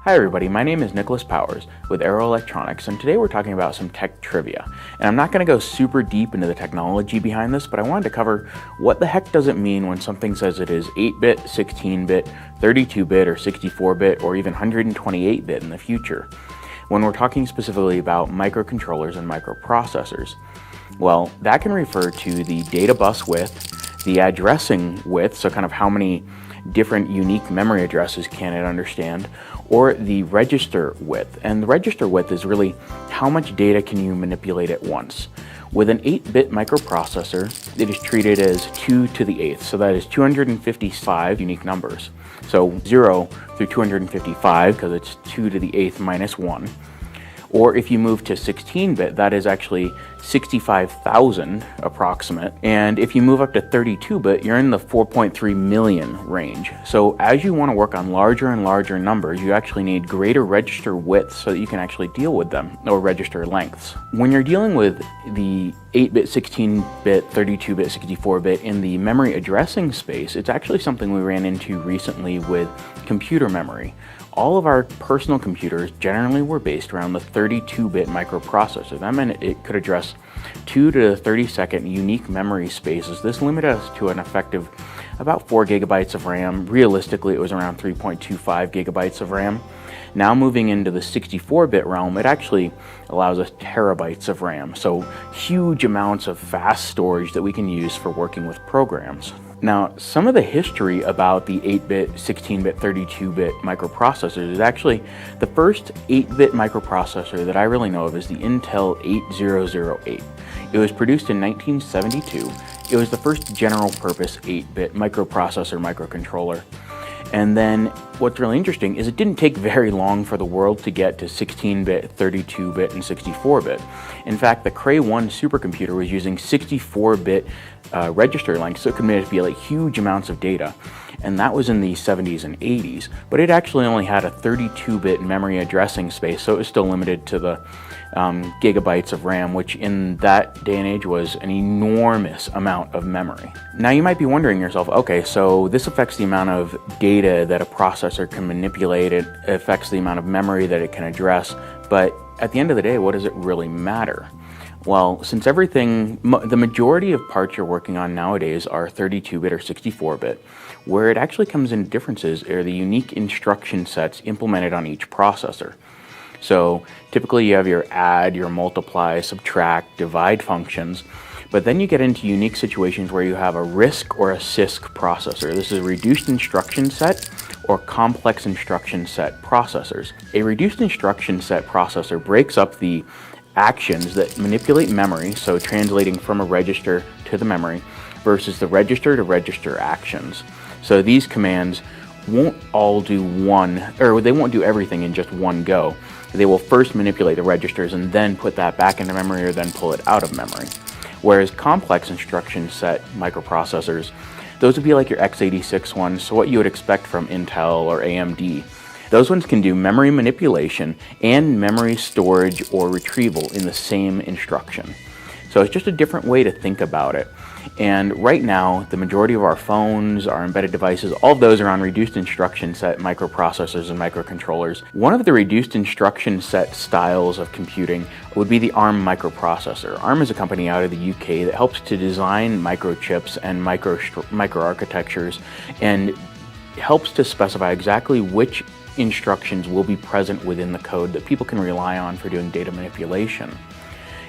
Hi everybody, my name is Nicholas Powers with Aero Electronics, and today we're talking about some tech trivia. And I'm not going to go super deep into the technology behind this, but I wanted to cover what the heck does it mean when something says it is 8-bit, 16-bit, 32-bit, or 64-bit, or even 128-bit in the future, when we're talking specifically about microcontrollers and microprocessors. Well, that can refer to the data bus width, the addressing width, so kind of how many different unique memory addresses can it understand, or the register width. And the register width is really how much data can you manipulate at once. With an 8-bit microprocessor, it is treated as 2 to the 8th, so that is 255 unique numbers. So 0 through 255, because it's 2 to the 8th minus 1. Or if you move to 16-bit, that is actually 65,000 approximate. And if you move up to 32-bit, you're in the 4.3 million range. So as you want to work on larger and larger numbers, you actually need greater register widths so that you can actually deal with them, or register lengths. When you're dealing with the 8-bit, 16-bit, 32-bit, 64-bit in the memory addressing space, it's actually something we ran into recently with computer memory. All of our personal computers generally were based around the 32-bit microprocessor. That meant it could address 2 to 32nd unique memory spaces. This limited us to an effective about 4 gigabytes of RAM. Realistically, it was around 3.25 gigabytes of RAM. Now moving into the 64-bit realm, it actually allows us terabytes of RAM. So huge amounts of fast storage that we can use for working with programs. Now, some of the history about the 8-bit, 16-bit, 32-bit microprocessors is actually the first 8-bit microprocessor that I really know of is the Intel 8008. It was produced in 1972. It was the first general-purpose 8-bit microprocessor microcontroller. And then what's really interesting is it didn't take very long for the world to get to 16-bit, 32-bit, and 64-bit. In fact, the Cray 1 supercomputer was using 64-bit register lengths, so it could manipulate huge amounts of data. And that was in the 70s and 80s. But it actually only had a 32-bit memory addressing space, so it was still limited to the gigabytes of RAM, which in that day and age was an enormous amount of memory. Now you might be wondering yourself, okay, so this affects the amount of data that a processor can manipulate, it affects the amount of memory that it can address, but at the end of the day, what does it really matter? Well, since the majority of parts you're working on nowadays are 32-bit or 64-bit, where it actually comes into differences are the unique instruction sets implemented on each processor. So typically you have your add, your multiply, subtract, divide functions, but then you get into unique situations where you have a RISC or a CISC processor. This is a reduced instruction set or complex instruction set processors. A reduced instruction set processor breaks up the actions that manipulate memory, so translating from a register to the memory, versus the register to register actions. So these commands won't all do they won't do everything in just one go. They will first manipulate the registers and then put that back into memory or then pull it out of memory. Whereas complex instruction set microprocessors, those would be like your x86 ones, so what you would expect from Intel or AMD. Those ones can do memory manipulation and memory storage or retrieval in the same instruction. So it's just a different way to think about it. And right now, the majority of our phones, our embedded devices, all of those are on reduced instruction set microprocessors and microcontrollers. One of the reduced instruction set styles of computing would be the ARM microprocessor. ARM is a company out of the UK that helps to design microchips and microarchitectures and helps to specify exactly which instructions will be present within the code that people can rely on for doing data manipulation.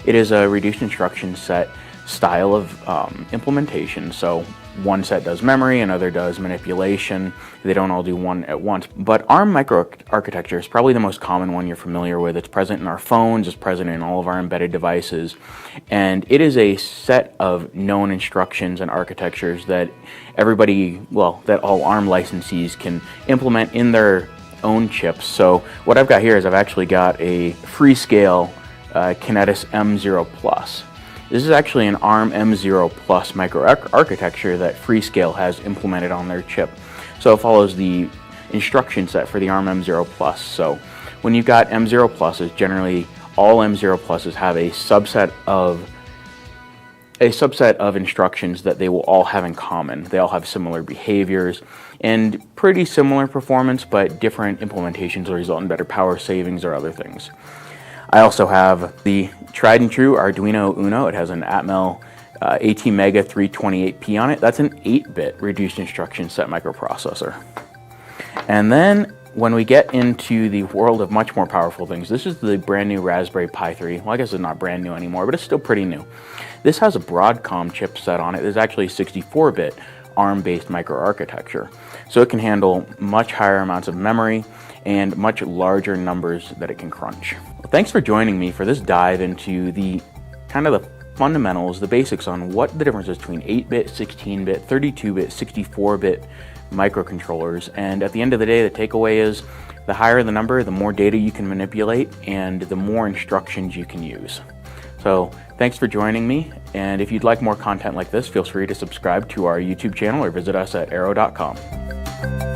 It is a reduced instruction set style of implementation, so one set does memory, another does manipulation. They don't all do one at once. But ARM microarchitecture is probably the most common one you're familiar with. It's present in our phones, it's present in all of our embedded devices, and it is a set of known instructions and architectures that that all ARM licensees can implement in their own chips. So what I've got here is I've actually got a Freescale Kinetis M0 Plus. This is actually an ARM M0 Plus microarchitecture that Freescale has implemented on their chip. So it follows the instruction set for the ARM M0 Plus. So when you've got M0 Pluses, generally all M0 Pluses have a subset of a subset of instructions that they will all have in common. They all have similar behaviors and pretty similar performance, but different implementations will result in better power savings or other things. I also have the tried and true Arduino Uno. It has an Atmel ATmega 328P on it. That's an 8-bit reduced instruction set microprocessor. And then when we get into the world of much more powerful things, this is the brand new Raspberry Pi 3. Well, I guess it's not brand new anymore, but it's still pretty new. This has a Broadcom chipset on it. There's actually a 64-bit ARM-based microarchitecture. So it can handle much higher amounts of memory and much larger numbers that it can crunch. Well, thanks for joining me for this dive into the kind of the fundamentals, the basics on what the difference is between 8-bit, 16-bit, 32-bit, 64-bit microcontrollers. And at the end of the day, the takeaway is the higher the number, the more data you can manipulate and the more instructions you can use. So thanks for joining me, and if you'd like more content like this, feel free to subscribe to our YouTube channel or visit us at arrow.com.